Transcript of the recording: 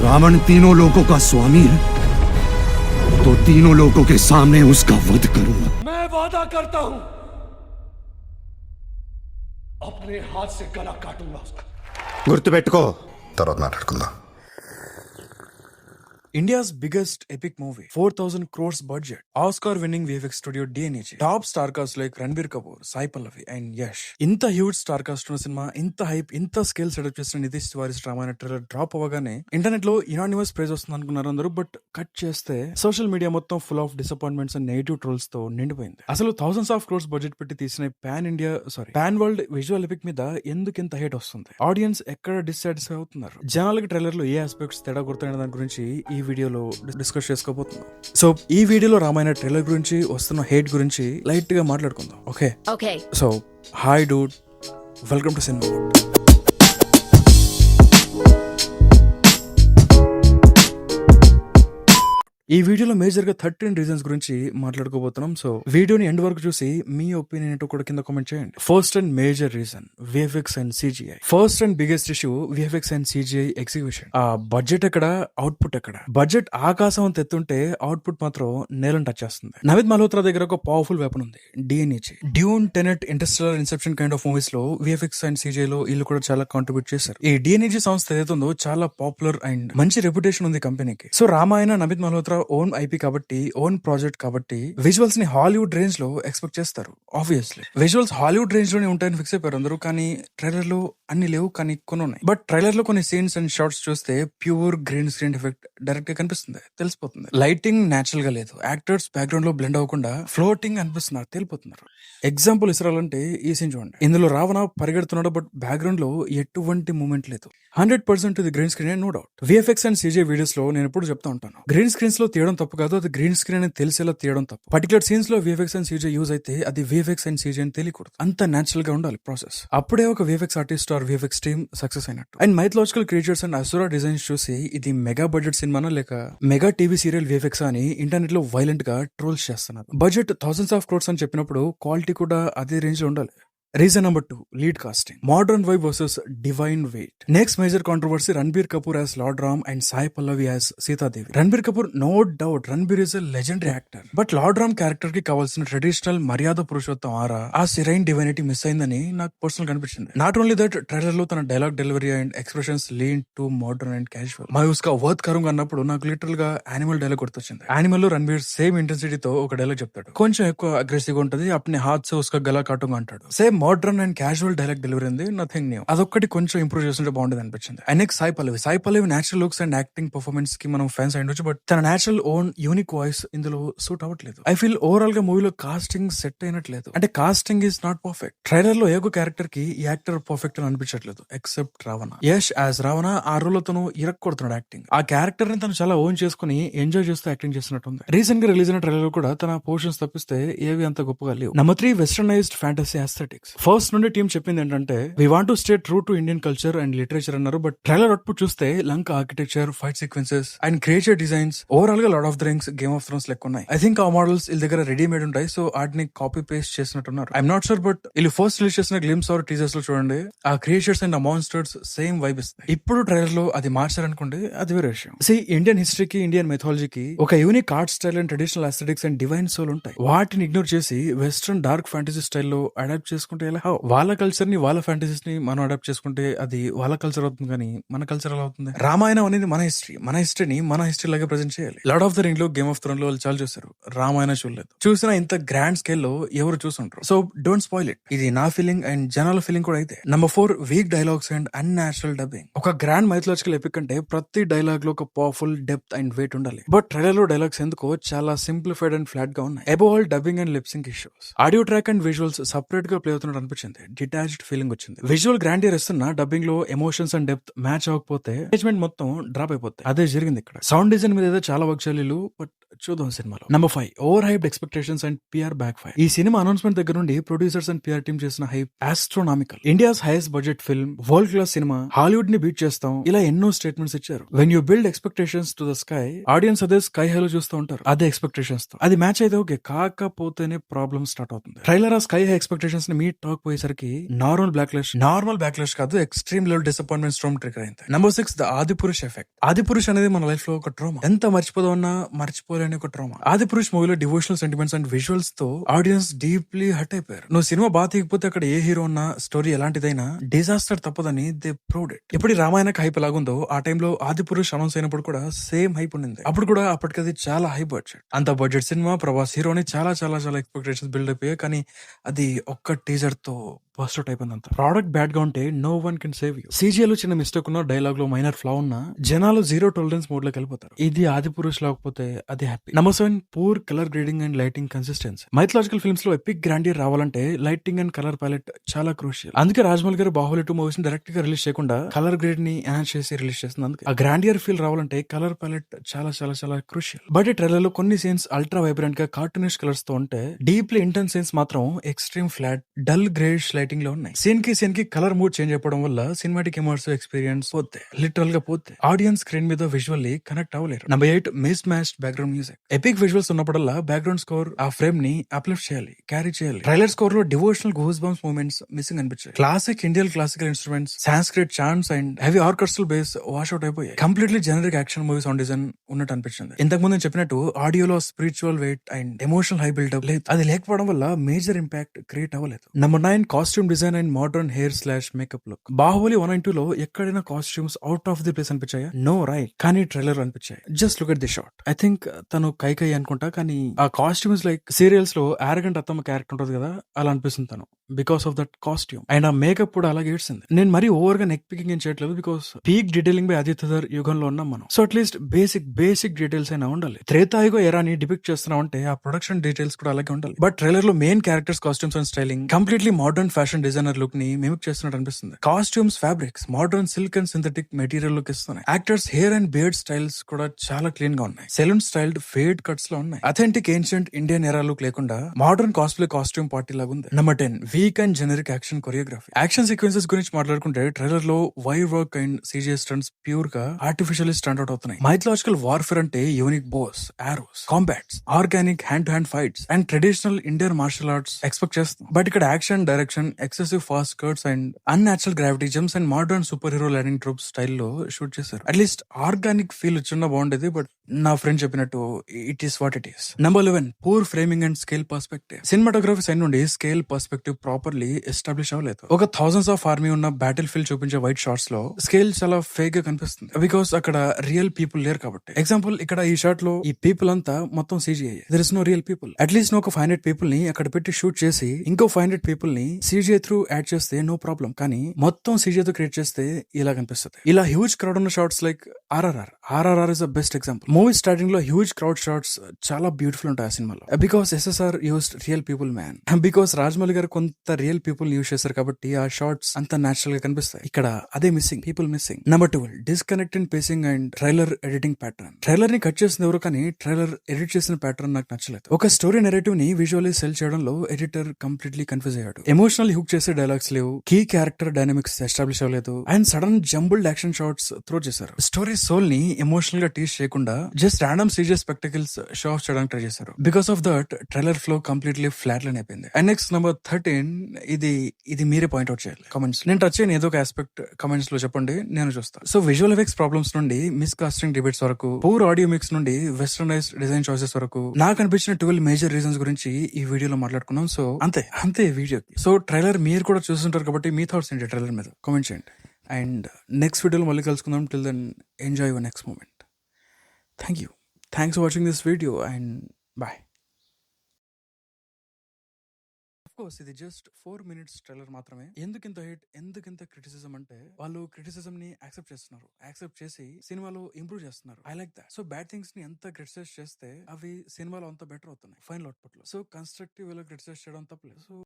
रावण तीनों लोगों का स्वामी है तो तीनों लोगों के सामने उसका वध करूंगा। मैं वादा करता हूं अपने हाथ से गला काटूंगा उसका। గుర్తుపెట్టుకో. తర్వాత మాట్లాడుకుందాం. India's biggest epic movie, 4,000 crores budget, Oscar-winning VFX studio DNAG, top star cast like Ranbir Kapoor, Sai Pallavi and Yash. ఇంత హ్యూజ్ స్టార్ కాస్ట్ ఉన్న సినిమా, ఇంత హైప్, ఇంత స్కేల్ సెటప్ చేసిన Nitish Tiwari drama trailer drop అవ్వగానే ఇంటర్నెట్ లో unanimous praise వస్తుంది అనుకున్నారు అందరూ. బట్ కట్ చేస్తే సోషల్ మీడియా మొత్తం full of disappointments and negative trolls తో నిండిపోయింది. అసలు థౌసండ్స్ ఆఫ్ క్రోర్స్ బడ్జెట్ పెట్టి తీసిన పాన్ వరల్డ్ విజువల్ ఎపిక్ మీద ఎందుకు ఇంత హేట్ వస్తుంది? ఆడియన్స్ ఎక్కడ డిస్సాటిస్ఫై అవుతున్నారు? జనాలకి ట్రైలర్ లో ఏ ఆస్పెక్ట్స్ తేడా కొడుతున్న దాని గురించి ఈ వీడియోలో డిస్కస్ చేసుకోబోతున్నాం. సో ఈ వీడియోలో రామాయణ ట్రైలర్ గురించి వస్తున్న హేట్ గురించి లైట్ గా మాట్లాడుకుందాం. Okay, so hi Dude, welcome to cinema. ఈ వీడియోలో మేజర్ గా 13 రీజన్స్ గురించి మాట్లాడుకోబోతున్నాం. సో వీడియోని ఎండ్ వరకు చూసి మీ ఒపీనియన్ ఏంటో కూడా కింద కామెంట్ చేయండి. First and major reason, VFX and CGI. First and biggest issue VFX and CGI execution. ఆ బడ్జెట్ ఎక్కడ, అవుట్పుట్ ఎక్కడ? బడ్జెట్ ఆకాశం అంత ఎత్తుంటే అవుట్పుట్ మాత్రం నేలను టచ్ చేస్తుంది. నవీద్ మల్హోత్రా దగ్గర ఒక పవర్ఫుల్ వెపన్ ఉంది, DNEG. Dune, Tenet, Interstellar, Inception kind of movies లో విఎఫ్ఎక్స్ అండ్ సిజిఐ లో వీళ్ళు కూడా చాలా కాంట్రిబ్యూట్ చేశారు. ఈ డిఎన్ఏజీ సంస్థ ఏదైతుందో చాలా పాపులర్ అండ్ మంచి రెప్యుటేషన్ ఉంది కంపెనీకి. So Ramayana, Naveed Malhotra own IP కాబట్టి, ఓన్ ప్రాజెక్ట్ కాబట్టి విజువల్స్ ని హాలీవుడ్ రేంజ్ లో ఎక్స్పెక్ట్ చేస్తారు. ఆబ్వియస్లీ విజువల్స్ హాలీవుడ్ రేంజ్ లోనే ఉంటాయని ఫిక్స్ అయిపోయారు అందరూ. కానీ ట్రైలర్ లో అన్ని లేవు, కానీ కొన్ని ఉన్నాయి. బట్ ట్రైలర్ లో కొన్ని సీన్స్ అండ్ షార్ట్స్ చూస్తే pure green screen effect direct గా కనిపిస్తుంది, తెలిసిపోతుంది. లైటింగ్ నేచురల్ గా లేదు, యాక్టర్స్ బ్యాక్గ్రౌండ్ లో బ్లెండ్ అవ్వకుండా ఫ్లోటింగ్ అనిపిస్తున్నారు, తెలిపోతున్నారు. ఎగ్జాంపుల్ ఇస్రాలంటే ఈ సీన్ చూడండి. ఇందులో రావణ పరిగెడుతున్నాడు, బట్ బ్యాక్గ్రౌండ్ లో ఎటువంటి మూమెంట్ లేదు. 100% ఇది green screen, no doubt. VFX and CGI videos లో నేను ఎప్పుడు చెప్తా ఉంటాను, గ్రీన్ స్క్రీన్స్ లో తీయడం తప్పు కాదు, అది గ్రీన్ స్క్రీన్ అని తెలిసేలా తీయడం తప్పు. పర్టికులర్ సీన్స్ లో విఎఫ్ఎక్స్ అండ్ సిజిఐ యూజ్ అయితే అది విఎఫ్ఎక్స్ అండ్ సిజిఐ అని తెలియకూడదు. అంత నేచురల్ గా ఉండాలి ప్రాసెస్. అప్పుడే ఒక VFX artist or VFX team success అయినట్టు. And mythological creatures and asura designs చూసి ఇది మెగా బడ్జెట్ సినిమానా లేక మెగా టీవీ సీరియల్ విఎఫ్ఎక్స్ అని ఇంటర్నెట్ లో వైలెంట్ గా ట్రోల్స్ చేస్తున్నారు. బడ్జెట్ థౌసండ్స్ ఆఫ్ క్రోర్స్ అని చెప్పినప్పుడు క్వాలిటీ కూడా అదే రేంజ్ లో ఉండాలి. Reason number 2, lead casting. Modern vibe versus divine weight. Next major controversy, Ranbir Kapoor as lord Ram and Sai Pallavi as Sitadevi. Ranbir Kapoor, no doubt, Ranbir is a legendary actor. But lord Ram character కి కావాల్సిన traditional మర్యాద పురుషోత్తం ఆరా, ఆ సిరైన్ డివైనిటీ మిస్ అయిందని నాకు పర్సనల్ కనిపించింది. Not only that, trailer లో తన dialogue delivery and expressions lean to modern and casual. మై ఉస్కా వర్త్ కరుంగ్ అన్నప్పుడు నాకు లిటరల్ గా యానిమల్ డైలాగ్ గుర్తొచ్చింది. యానిమల్ లో రణబీర్ సేమ్ ఇంటెన్సిటీతో ఒక డైలాగ్ చెప్తాడు, కొంచెం ఎక్కువ అగ్రెసివ్ గా ఉంటది, అప్నే హాత్ సే ఉస్కా గలా కాటుంగ్ అంటాడు. Same modern and casual dialogue delivery ఉంది, నథింగ్ న్యూ. అదొక్కటి కొంచెం ఇంప్రూవ్ చేస్తుంటే బాగుండేది అనిపించింది. And next Sai Pallavi natural looks and acting performance కి మనం ఫ్యాన్స్ అయ్యొచ్చు, బట్ తన నేచురల్ ఓన్ యూనిక్ వాయిస్ ఇందులో సూట్ అవ్వట్లేదు. ఐ ఫీల్ ఓవరాల్ గా మూవీలో కాస్టింగ్ సెట్ అయినట్లేదు. అంటే casting is not perfect. Trailer లో ఏ క్యారెక్టర్ కి ఈ యాక్టర్ పర్ఫెక్ట్ అని అనిపించట్లేదు ఎక్సెప్ట్ రావణ. యష్ యాజ్ రావణ ఆ రోల్ తను ఇరక్కొడుతున్నాడు యాక్టింగ్. ఆ క్యారెక్టర్ ని తను చాలా ఓన్ చేసుకుని ఎంజాయ్ చేస్తూ యాక్టింగ్ చేస్తున్నట్టుంది. రీసెంట్ గా రిలీజ్ అయిన ట్రైలర్ కూడా తన పోర్షన్స్ తప్పిస్తే ఏవి అంత గొప్పగా లేవు. Number 3, westernised fantasy aesthetics. First నుండి టీం చెప్పింది ఏంటంటే we want to stay true to Indian culture and literature అన్నారు. బట్ ట్రైలర్ అవుట్పుట్ చూస్తే Lanka architecture, fight sequences and creature designs overall గా lord of the rings, game of thrones లెక్క ఉన్నాయి. I think ఆ models వీళ్ళ దగ్గర రెడీమేడ్ ఉంటాయి, so వాటిని కాపీ పేస్ట్ చేసినట్టున్నారు. ఐఎమ్ నాట్ షూర్, బట్ వీళ్ళు ఫస్ట్ రిలీజ్ చేసిన గ్లిమ్స్ ఆర్ టీజర్స్ లో చూడండి, ఆ క్రియేచర్స్ అండ్ ఆ మాన్స్టర్స్ సేమ్ వైబ్ ఇస్తాయి. ఇప్పుడు ట్రైలర్ లో అది మార్చారనుకోండి, అది వేరే విషయం. ఇండియన్ హిస్టరీకి, ఇండియన్ మెథాలజీకి ఒక unique art style and traditional aesthetics and divine soul ఉంటాయి. వాటిని ఇగ్నోర్ చేసి వెస్టర్న్ డార్క్ ఫ్యాంటసీ స్టైల్లో అడాప్ట్ చేసుకుంటే ఎలా? వాళ్ళ కల్చర్ ని, వాళ్ళ ఫ్యాంటసీస్ ని మనం అడాప్ట్ చేసుకుంటే అది వాళ్ళ కల్చర్ అవుతుంది, కానీ మన కల్చర్ ఎలా అవుతుంది? రామాయణం అనేది మన హిస్టరీని మన హిస్టరీ లాగా ప్రెజెంట్ చేయాలి. లార్డ్ ఆఫ్ ద రింగ్ లో, గేమ్ ఆఫ్ థ్రోన్స్ లో వాళ్ళు చాలా చూస్తారు, రామాయణ చూడలేదు. చూసినా ఇంత గ్రాండ్ స్కేల్ లో ఎవరు చూసుంటారు. So don't spoil it. ఇది నా ఫీలింగ్ అండ్ జనాల ఫీలింగ్ కూడా అయితే. Number 4, weak dialogues and unnatural dubbing. ఒక గ్రాండ్ మైథలాజికల్ ఎపిక్ అంటే ప్రతి డైలాగ్ లో ఒక పవర్ఫుల్ డెప్త్ అండ్ వెయిట్ ఉండాలి. బట్ ట్రైలర్ లో డైలాగ్స్ ఎందుకో చాలా సింప్లిఫైడ్ అండ్ ఫ్లాట్ గా ఉన్నాయి. Above all dubbing and lip sync issues. Audio track and visuals separate గా ప్లే అవుతున్నట్టు అనిపించింది. డిటాచ్డ్ ఫీలింగ్ వచ్చింది. విజువల్ గ్రాండియర్ ఇస్తున్న డబ్బింగ్ లో ఎమోషన్స్ అండ్ డెప్త్ మ్యాచ్ అవ్వకపోతే ఎంగేజ్మెంట్ మొత్తం డ్రాప్ అయిపోతాయి. అదే జరిగింది ఇక్కడ. సౌండ్ డిజైన్ మీద ఏదో చాలా వర్క్ చేయలేదు, బట్ చూద్దాం సినిమాలో. Number 5, over hyped expectations and PR back fire. ఈ సినిమా అనౌన్స్మెంట్ దగ్గర నుండి ప్రొడ్యూసర్స్ అండ్ పిఆర్ టీమ్ చేసిన hype astronomical. India's highest budget film, world class cinema, Hollywood ని బీట్ చేస్తాం, ఇలా ఎన్నో స్టేట్మెంట్స్ ఇచ్చారు. When you build expectations to the sky, audience అదే స్కై హైలో చూస్తూ ఉంటారు. అదే ఎక్స్పెక్టేషన్స్ తో అది మ్యాచ్ అయితే ఓకే, కాకపోతేనే ప్రాబ్లమ్ స్టార్ట్ అవుతుంది. ట్రైలర్ ఆ స్కై హై ఎక్స్పెక్టేషన్స్ ని మీట్ టాక్ పోయేసరికి నార్మల్ బ్యాక్లాష్ కాదు, extreme level disappointment storm trigger అయింది. Number 6 the Adipurush effect. Adipurush అనేది మన లైఫ్ లో ఒక ట్రోమా, ఎంత మర్చిపోదామన్నా మర్చిపోలేని ఒక ట్రోమా. ఆదిపురుష్ మూవీలో డివోషనల్ సెంటిమెంట్స్ అండ్ విజువల్స్ తో ఆడియన్స్ డీప్లీ హర్ట్ అయిపోయారు. నువ్వు సినిమా బాగా తీయకపోతే అక్కడ ఏ హీరో ఉన్న స్టోరీ ఎలాంటిదైనా డిజాస్టర్ తప్పదని దే ప్రూవ్డ్ ఇట్. ఇప్పుడు రామాయణకి హైప్ ఎలాగుందో ఆ టైంలో ఆదిపురుష్ అనౌన్స్ అయినప్పుడు కూడా సేమ్ హైప్ ఉండింది. అప్పుడు కూడా అప్పటికది చాలా హై బడ్జెట్, అంత బడ్జెట్ సినిమా, ప్రభాస్ హీరోని చాలా చాలా చాలా ఎక్స్పెక్టేషన్స్ బిల్డ్ అయిపోయాయి. కానీ అది ఒక్క టీజర్ తో బస్ట్ అవుట్ అయిపోయింది. అంత ప్రోడక్ట్ బ్యాడ్ గా ఉంటే no one can save you. సీజీలో చిన్న మిస్టేక్ ఉన్న, డైలాగ్ లో మైనర్ ఫ్లా ఉన్నా జనాలు జీరో టాలరెన్స్ మోడ్ లోకి వెళ్ళిపోతారు. ఇది ఆదిపురుష్ లేకపోతే అది happy. Number 7 poor colour grading and lighting consistency. Mythological films లో ఎపిక్ గ్రాండియర్ రావాలంటే లైటింగ్ అండ్ కలర్ ప్యాలెట్ చాలా క్రూషియల్. అందుకే రాజమౌళి గారు బాహుబలి 2 మూవీస్ ని డైరెక్ట్ గా రిలీజ్ చేయకుండా కలర్ గ్రేడ్ ని ఎన్హాన్స్ చేసి రిలీజ్ చేస్తుంది. అందుకే ఆ గ్రాండియర్ ఫీల్ రావాలంటే కలర్ ప్యాలెట్ చాలా చాలా చాలా క్రూషియల్. బట్ ఈ ట్రైలర్ లో కొన్ని సీన్స్ అల్ట్రా వైబ్రెంట్ గా కార్టూనిష్ కలర్స్ తో ఉంటే డీప్లీ ఇంటెన్స్ సీన్స్ మాత్రం extreme flat dull greyish lighting లో ఉన్నాయి. సీన్ కి కలర్ మూడ్ చేంజ్ అయిపోవడం వల్ల సినిమాటిక్ ఇమర్సివ్ ఎక్స్పీరియన్స్ పోతే, లిటరల్ గా పోతే ఆడియన్స్ స్క్రీన్ మీద విజువల్లీ కనెక్ట్ అవ్వలేరు. Number 8 mismatched background music. Epic visuals ఉన్నప్పుడల్లా బ్యాక్గ్రౌండ్ స్కోర్ ఆ ఫ్రేమ్ ని అప్లిఫ్ట్ చేయాలి, క్యారీ చేయాలి. ట్రైలర్ స్కోర్ లో devotional goosebumps moments missing అనిపించాయి. Classic Indian classical instruments, Sanskrit chants and heavy orchestral bass wash out అయిపోయాయి. Completely generic action movie sound design ఉన్నట్టు అనిపించింది. ఇంతకు ముందు చెప్పినట్టు ఆడియోలో spiritual weight and emotional high buildup లేదు. అది లేకపోవడం వల్ల మేజర్ ఇంపాక్ట్ క్రియేట్ అవ్వలేదు. Number 9 costume design and modern hair / makeup look. Baahubali 1 and 2 లో ఎక్కడైనా costumes out of the place అనిపించాయా? No right. కానీ ట్రైలర్ అనిపించాయి. Just look at the shot. I think తను కైకై అనుకుంటా, కానీ ఆ కాస్ట్యూమ్స్ లైక్ సీరియల్స్ లో ఆరగంట అత్తమ్మ క్యారెక్టర్ ఉంటుంది కదా, అలా అనిపిస్తుంది తను, because of that costume. And ఆ మేకప్ కూడా అలాగే ఏడ్చింది. నేను మరీ ఓవర్ గా నెక్ పికింగ్ ఏం చేయట్లేదు, because peak detailing by Aditya యుగంలో ఉన్నాం మనం. సో అట్లీస్ట్ బేసిక్ డీటెయిల్స్ అయినా ఉండాలి. త్రేతాయుగ ఎరాని డిపిక్ట్ చేస్తున్నాం అంటే ఆ ప్రొడక్షన్ డీటెయిల్స్ కూడా అలాగే ఉండాలి. బట్ ట్రైలర్ లో main characters costumes and styling completely modern fashion designer look ని మిమిక్ చేస్తున్నట్టు అనిపిస్తుంది. Costumes, fabrics modern silk and synthetic material look ఇస్తున్నాయి. Actors hair and beard styles కూడా చాలా క్లీన్ గా ఉన్నాయి. సెలూన్ స్టైల్డ్ ఫేడ్ కట్స్ లో ఉన్నాయి. Authentic ancient Indian era look లేకుండా మోడర్న్ కాస్ట్లీ కాస్ట్యూమ్ పార్టీ లాగా ఉంది. Number 10 weak and generic action choreography. Action sequences గురించి మాట్లాడుకుంటే ట్రైలర్ లో wire work and CGI stunts pure గా ఆర్టిఫిషియల్లీ స్టాండ్ అవుట్ అవుతున్నాయి. మైథలాజికల్ వార్ఫేర్ అంటే unique bows, arrows, combats, organic hand to hand fights and traditional Indian martial arts expect చేస్తాం. But ఇక్కడ action, direction, excessive fast cuts and unnatural gravity jumps and modern super hero landing trope స్టైల్లో shoot చేశారు. At least organic feel చిన్న బాగుండేది, but నా friend చెప్పినట్టు it is what it is. Number 11 poor framing and scale perspective. Cinematography side నుండి scale perspective properly establish అవ్వలేదు. ఒక thousands of army ఉన్న బ్యాటిల్ ఫీల్డ్ చూపించే వైట్ షాట్స్ లో స్కేల్ చాలా ఫేక్ గా కనిపిస్తుంది, బికాస్ అక్కడ రియల్ పీపుల్ లేరు కాబట్టి. ఎగ్జాంపుల్, ఇక్కడ ఈ షాట్ లో ఈ పీపుల్ అంతా మొత్తం CGI. There is no real people. At least ఒక 500 పీపుల్ ని అక్కడ పెట్టి షూట్ చేసి ఇంకో 500 పీపుల్ ని CGI త్రూ యాడ్ చేస్తే నో ప్రాబ్లం. కానీ మొత్తం CGI తో క్రియేట్ చేస్తే ఇలా కనిపిస్తుంది. ఇలా హ్యూజ్ క్రౌడ్ ఉన్న shots like RRR is the best example. Movie starting లో హ్యూజ్ క్రౌడ్ షాట్స్ చాలా బ్యూటిఫుల్ ఉంటాయి ఆ సినిమాలో, because SSR used real people man. Because Rajamouli గారు కొంత రియల్ పీపుల్ యూజ్ చేశారు కాబట్టి ఆ షాట్స్ అంత నేచురల్ గా కనిపిస్తాయి. ఇక్కడ అదే missing, people missing. Number 12 disconnected facing and trailer editing pattern. Trailer ని కట్ చేసింది ఎవరు, కానీ ట్రైలర్ ఎడిట్ చేసిన ప్యాటర్న్ నాకు నచ్చలేదు. ఒక స్టోరీ నెరేటివ్ ని విజువల్లీ సెల్ చేయడంలో ఎడిటర్ కంప్లీట్లీ కన్ఫ్యూజ్ అయ్యాడు. ఎమోషనల్ హుక్ చేసే డైలాగ్స్ లేవు, కీ క్యారెక్టర్ డైనమిక్స్ ఎస్టాబ్లిష్ అవ్వలేదు, and sudden jumbled action shots throw చేశారు. స్టోరీ సోల్ ని ఎమోషనల్ గా టీచ్ చేయకుండా just random serious spectacles show off చేయడానికి ట్రై చేశారు. Because of that trailer flow completely flat line అయిపోయింది. అండ్ నెక్స్ట్ నెంబర్ 13, ఇది మీరే పాయింట్అవుట్ చేయాలి కమెంట్స్. నేను టచ్ అయిన ఏదో ఒక ఆస్పెక్ట్ కమెంట్స్ లో చెప్పండి, నేను చూస్తాను. సో విజువల్ ఎఫెక్ట్స్ ప్రాబ్లమ్స్ నుండి మిస్ కాస్టింగ్ డిబేట్స్ వరకు, పూర్ ఆడియో మిక్స్ నుండి వెస్టర్నైజ్డ్ డిజైన్ చాయిసెస్ వరకు నాకు అనిపించిన 12 మేజర్ రీజన్స్ గురించి ఈ వీడియోలో మాట్లాడుకున్నాం. సో అంతే వీడియోకి. సో ట్రైలర్ మీరు కూడా చూస్తుంటారు కాబట్టి మీ థాట్స్ ఏంటి ట్రైలర్ మీద కామెంట్ చేయండి. అండ్ నెక్స్ట్ వీడియోలో మళ్ళీ కలుసుకుందాం. Till then enjoy your next moment. Thank you. Thanks for watching this video and bye. Course ఇది జస్ట్ 4 minutes ట్రైలర్ మాత్రమే. ఎందుకింత హేట్, ఎందుకింత క్రిటిసిజం అంటే వాళ్ళు క్రిటిసిజం ని యాక్సెప్ట్ చేస్తున్నారు, యాక్సెప్ట్ చేసి సినిమాలో ఇంప్రూవ్ చేస్తున్నారు. I like that. So bad things ని ఎంత క్రిటిసైజ్ చేస్తే అవి సినిమాలో అంత బెటర్ అవుతున్నాయి ఫైనల్ అవుట్పుట్ లో. సో కన్స్ట్రక్టివ్ వేలో క్రిటిసైజ్ చేయడం తప్పలేదు. సో